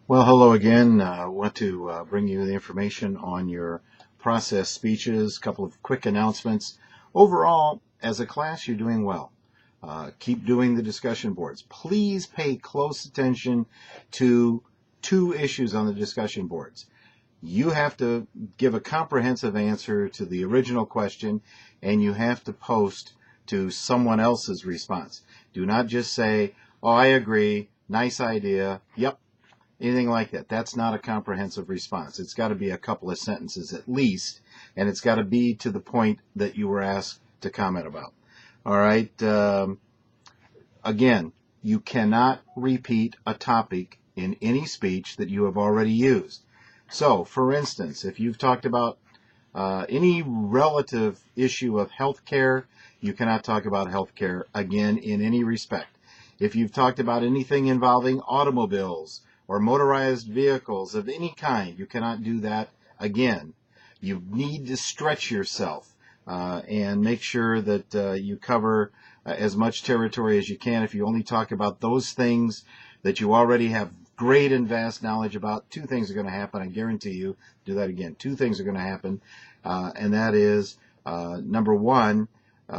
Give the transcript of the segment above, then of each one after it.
Well, hello again. I want to bring you the information on your process speeches, a couple of quick announcements. Overall, as a class, you're doing well. Keep doing the discussion boards. Please pay close attention to two issues on the discussion boards. You have to give a comprehensive answer to the original question, and you have to post to someone else's response. Do not just say, "Oh, I agree, nice idea, yep," anything like that. That's not a comprehensive response. It's got to be a couple of sentences at least, and it's got to be to the point that you were asked to comment about. All right. Again, you cannot repeat a topic in any speech that you have already used. So, for instance, if you've talked about any relative issue of health care, you cannot talk about health care again in any respect. If you've talked about anything involving automobiles or motorized vehicles of any kind, you cannot do that again. You need to stretch yourself and make sure that you cover as much territory as you can. If you only talk about those things that you already have great and vast knowledge about, two things are going to happen. I guarantee you. Do that again. Two things are going to happen, and that is, number one,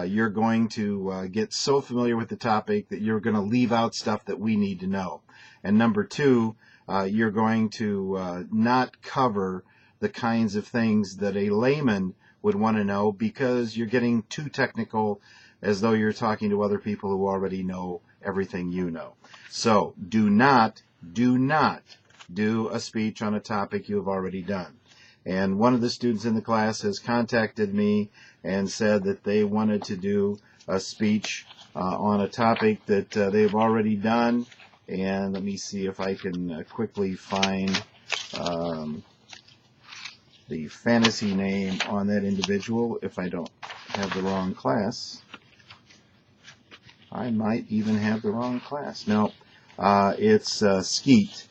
you're going to get so familiar with the topic that you're going to leave out stuff that we need to know. And number two, you're going to not cover the kinds of things that a layman would want to know because you're getting too technical, as though you're talking to other people who already know everything you know. So do not do a speech on a topic you have already done. And one of the students in the class has contacted me and said that they wanted to do a speech on a topic that they've already done. And let me see if I can quickly find the fantasy name on that individual. If I don't have the wrong class, I might even have the wrong class. No, it's Skeet.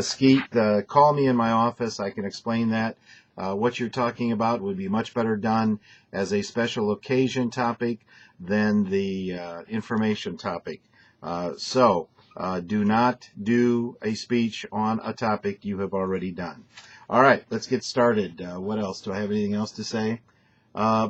Skeet, call me in my office. I can explain that. What you're talking about would be much better done as a special occasion topic than the information topic. So do not do a speech on a topic you have already done. All right, let's get started. What else? Do I have anything else to say?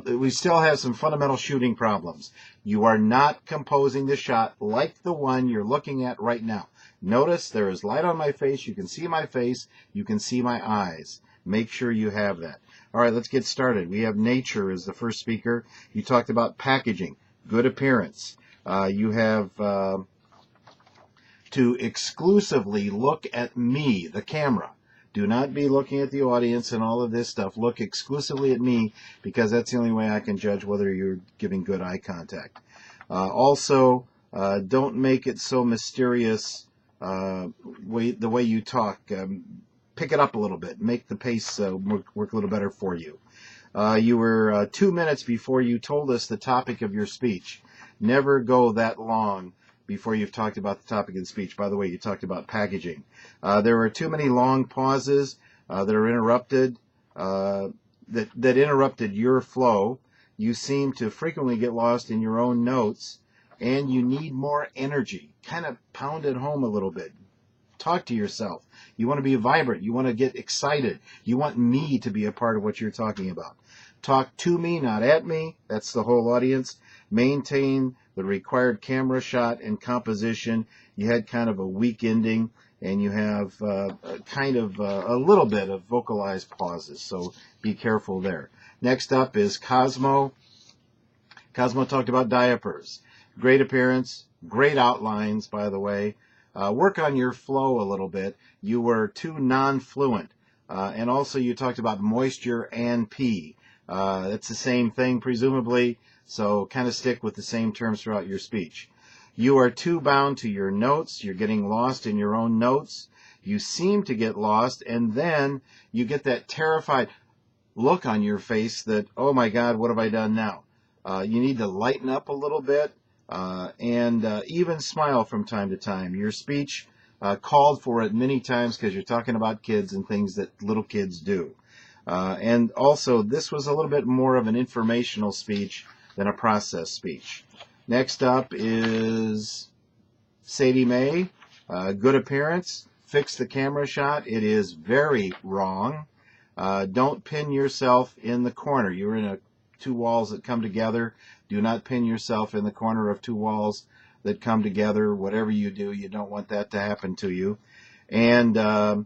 We still have some fundamental shooting problems. You are not composing the shot like the one you're looking at right now. Notice there is light on my face. You can see my face. You can see my eyes. Make sure you have that. All right, let's get started. We have nature as the first speaker. You talked about packaging, good appearance. You have to exclusively look at me, the camera. Do not be looking at the audience and all of this stuff. Look exclusively at me because that's the only way I can judge whether you're giving good eye contact. Also, don't make it so mysterious the way you talk. Pick it up a little bit. Make the pace work a little better for you. You were 2 minutes before you told us the topic of your speech. Never go that long before you've talked about the topic of the speech. By the way, you talked about packaging. There were too many long pauses that are interrupted, that interrupted your flow. You seem to frequently get lost in your own notes, and you need more energy. Kind of pound it home a little bit. Talk to yourself. You want to be vibrant. You want to get excited. You want me to be a part of what you're talking about. Talk to me, not at me. That's the whole audience. Maintain the required camera shot and composition. You had kind of a weak ending, and you have a little bit of vocalized pauses, so be careful there. Next up is Cosmo. Cosmo talked about diapers. Great appearance, great outlines, by the way. Work on your flow a little bit. You were too non-fluent. And also you talked about moisture and pee. That's the same thing, presumably, so kind of stick with the same terms throughout your speech. You are too bound to your notes. You're getting lost in your own notes. You seem to get lost, and then you get that terrified look on your face that, oh my God, what have I done now? You need to lighten up a little bit and even smile from time to time. Your speech called for it many times because you're talking about kids and things that little kids do. And also, this was a little bit more of an informational speech than a process speech. Next up is Sadie Mae. Good appearance, Fix the camera shot. It is very wrong. Don't pin yourself in the corner. You're in two walls that come together. Do not pin yourself in the corner of two walls that come together. Whatever you do, you don't want that to happen to you. And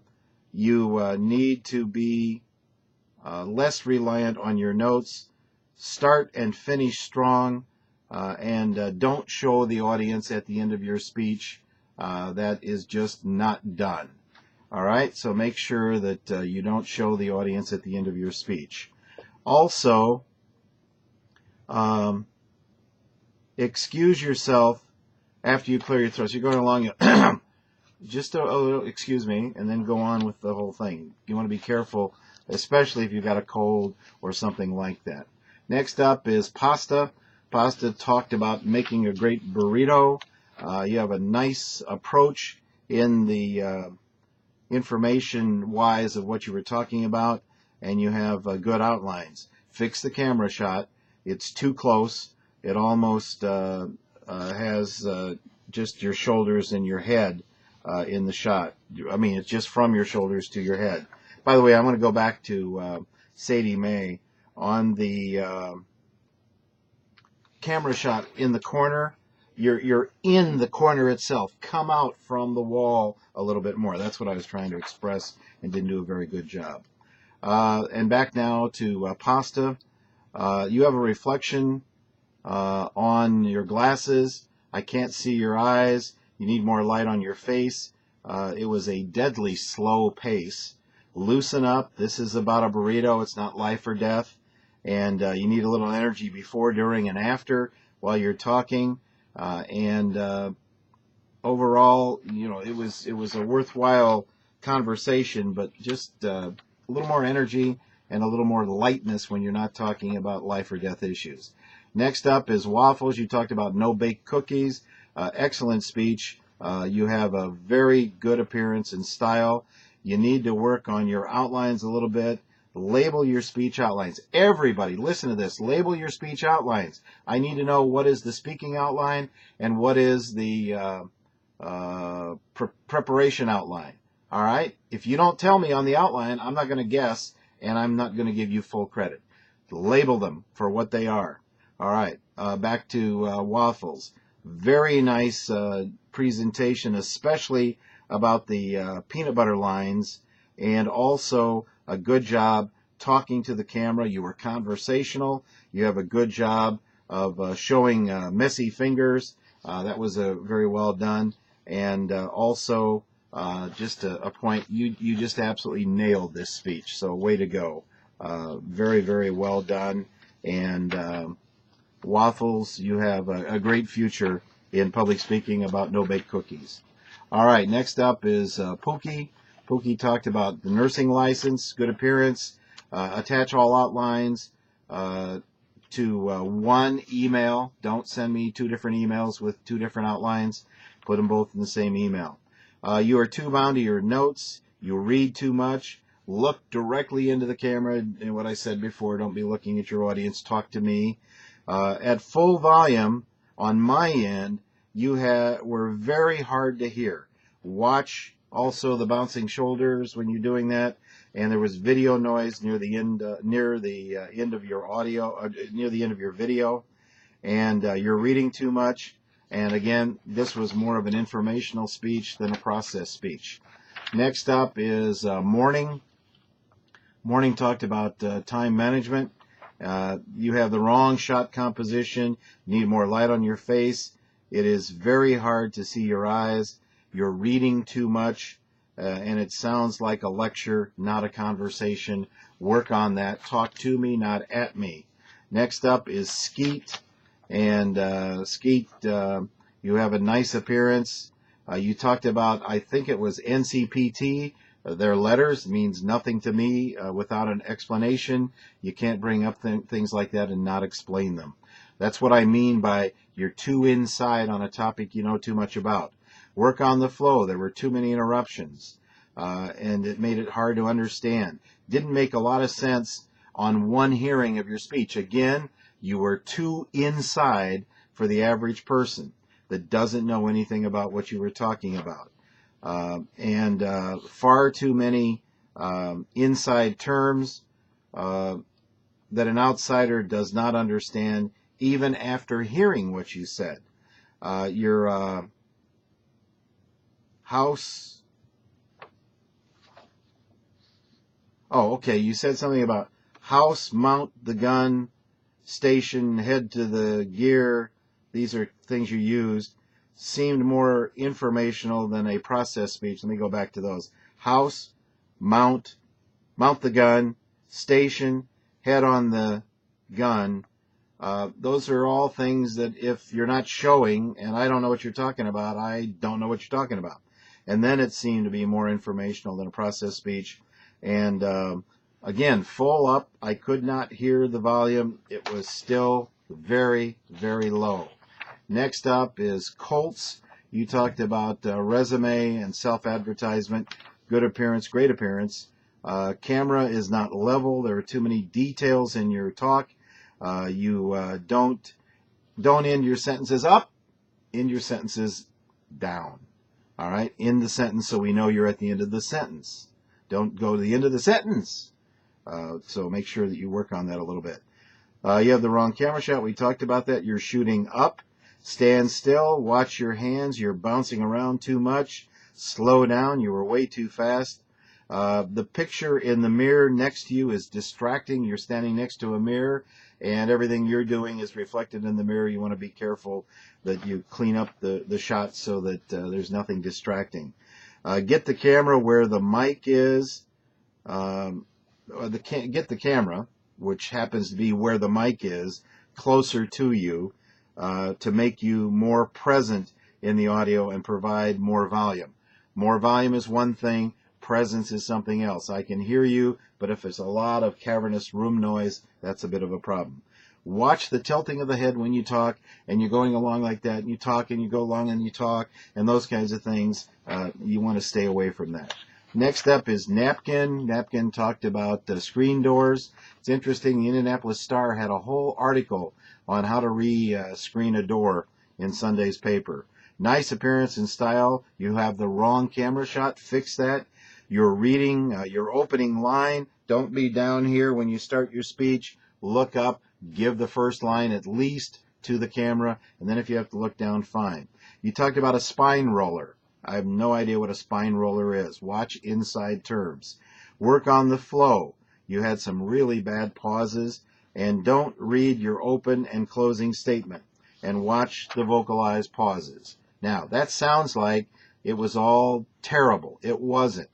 you need to be less reliant on your notes. Start and finish strong, and don't show the audience at the end of your speech. That is just not done. All right, so make sure that you don't show the audience at the end of your speech. Also, excuse yourself after you clear your throat. So you're going along, just a little, excuse me, and then go on with the whole thing. You want to be careful, especially if you've got a cold or something like that. Next up is pasta. Pasta talked about making a great burrito. You have a nice approach in the information-wise of what you were talking about, and you have good outlines. Fix the camera shot. It's too close. It almost has just your shoulders and your head in the shot. I mean, it's just from your shoulders to your head. By the way, I'm going to go back to Sadie Mae on the camera shot in the corner. You're in the corner itself. Come out from the wall a little bit more. That's what I was trying to express and didn't do a very good job. And back now to pasta. You have a reflection on your glasses. I can't see your eyes. You need more light on your face. It was a deadly slow pace. Loosen up. This is about a burrito. It's not life or death. And you need a little energy before, during, and after while you're talking. Overall, you know, it was a worthwhile conversation, but just a little more energy and a little more lightness when you're not talking about life or death issues. Next up is waffles. You talked about no-bake cookies. Excellent speech. You have a very good appearance and style. You need to work on your outlines a little bit. Label your speech outlines. Everybody, listen to this. Label your speech outlines. I need to know what is the speaking outline and what is the preparation outline. All right? If you don't tell me on the outline, I'm not going to guess, and I'm not going to give you full credit. Label them for what they are. All right. Back to waffles. Very nice presentation, especially about the peanut butter lines, and also a good job talking to the camera. You were conversational. You have a good job of showing messy fingers. That was very well done. And also, just a point, you just absolutely nailed this speech. So way to go. Very, very well done. And waffles, you have a great future in public speaking about no-bake cookies. All right, next up is Pookie. Pookie talked about the nursing license, good appearance, attach all outlines to one email. Don't send me two different emails with two different outlines. Put them both in the same email. You are too bound to your notes. You read too much. Look directly into the camera. And what I said before, don't be looking at your audience. Talk to me. At full volume, on my end, you were very hard to hear. Watch also the bouncing shoulders when you're doing that, and there was video noise near the end of your audio, near the end of your video, and you're reading too much. And again, this was more of an informational speech than a process speech. Next up is Morning. Morning talked about time management. You have the wrong shot composition. You need more light on your face. It is very hard to see your eyes. You're reading too much, and it sounds like a lecture, not a conversation. Work on that. Talk to me, not at me. Next up is Skeet. And Skeet, you have a nice appearance. You talked about, I think it was NCPT. Their letters means nothing to me without an explanation. You can't bring up things like that and not explain them. That's what I mean by you're too inside on a topic you know too much about. Work on the flow. There were too many interruptions, and it made it hard to understand. Didn't make a lot of sense on one hearing of your speech. Again, you were too inside for the average person that doesn't know anything about what you were talking about. and far too many inside terms that an outsider does not understand even after hearing what you said. Your house. Oh, okay. You said something about house, mount the gun, station, head to the gear. These are things you used. Seemed more informational than a process speech. Let me go back to those. House, mount the gun, station, head on the gun. Those are all things that if you're not showing, and I don't know what you're talking about, I don't know what you're talking about. And then it seemed to be more informational than a process speech. And again, full up, I could not hear the volume. It was still very, very low. Next up is Colts. You talked about resume and self-advertisement, good appearance, great appearance. Camera is not level. There are too many details in your talk. You don't end your sentences up, end your sentences down. All right, end the sentence so we know you're at the end of the sentence. Don't go to the end of the sentence. So make sure that you work on that a little bit. You have the wrong camera shot. We talked about that. You're shooting up. Stand still. Watch your hands. You're bouncing around too much. Slow down. You were way too fast. The picture in the mirror next to you is distracting. You're standing next to a mirror, and everything you're doing is reflected in the mirror. You want to be careful that you clean up the shot so that there's nothing distracting. Get the camera where the mic is. Get the camera, which happens to be where the mic is, closer to you to make you more present in the audio and provide more volume. More volume is one thing. Presence is something else. I can hear you, but if there's a lot of cavernous room noise, that's a bit of a problem. Watch the tilting of the head when you talk, and you're going along like that, and you talk, and you go along, and you talk, and those kinds of things. You want to stay away from that. Next up is Napkin. Napkin talked about screen doors. It's interesting, the Indianapolis Star had a whole article on how to re-screen a door in Sunday's paper. Nice appearance and style. You have the wrong camera shot. Fix that. You're reading your opening line. Don't be down here when you start your speech. Look up. Give the first line at least to the camera. And then if you have to look down, fine. You talked about a spine roller. I have no idea what a spine roller is. Watch inside terms. Work on the flow. You had some really bad pauses. And don't read your open and closing statement. And watch the vocalized pauses. Now, that sounds like it was all terrible. It wasn't.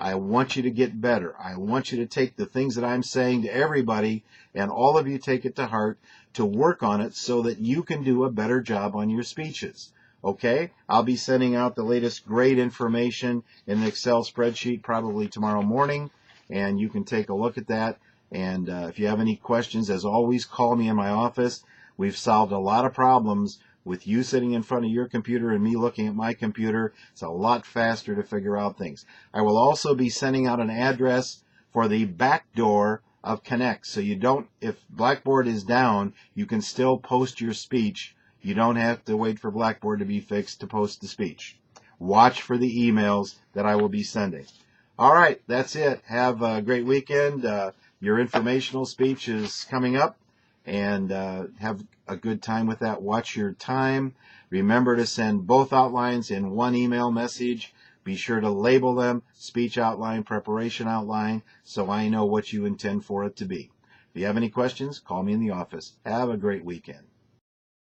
I want you to get better. I want you to take the things that I'm saying to everybody, and all of you take it to heart, to work on it so that you can do a better job on your speeches. Okay? I'll be sending out the latest grade information in an Excel spreadsheet probably tomorrow morning, and you can take a look at that. And if you have any questions, as always, call me in my office. We've solved a lot of problems with you sitting in front of your computer and me looking at my computer. It's a lot faster to figure out things. I will also be sending out an address for the back door of Connect. So you don't, if Blackboard is down, you can still post your speech. You don't have to wait for Blackboard to be fixed to post the speech. Watch for the emails that I will be sending. All right, that's it. Have a great weekend. Your informational speech is coming up, and have a good time with that. Watch your time. Remember to send both outlines in one email message. Be sure to label them, speech outline, preparation outline, so I know what you intend for it to be. If you have any questions, call me in the office. Have a great weekend.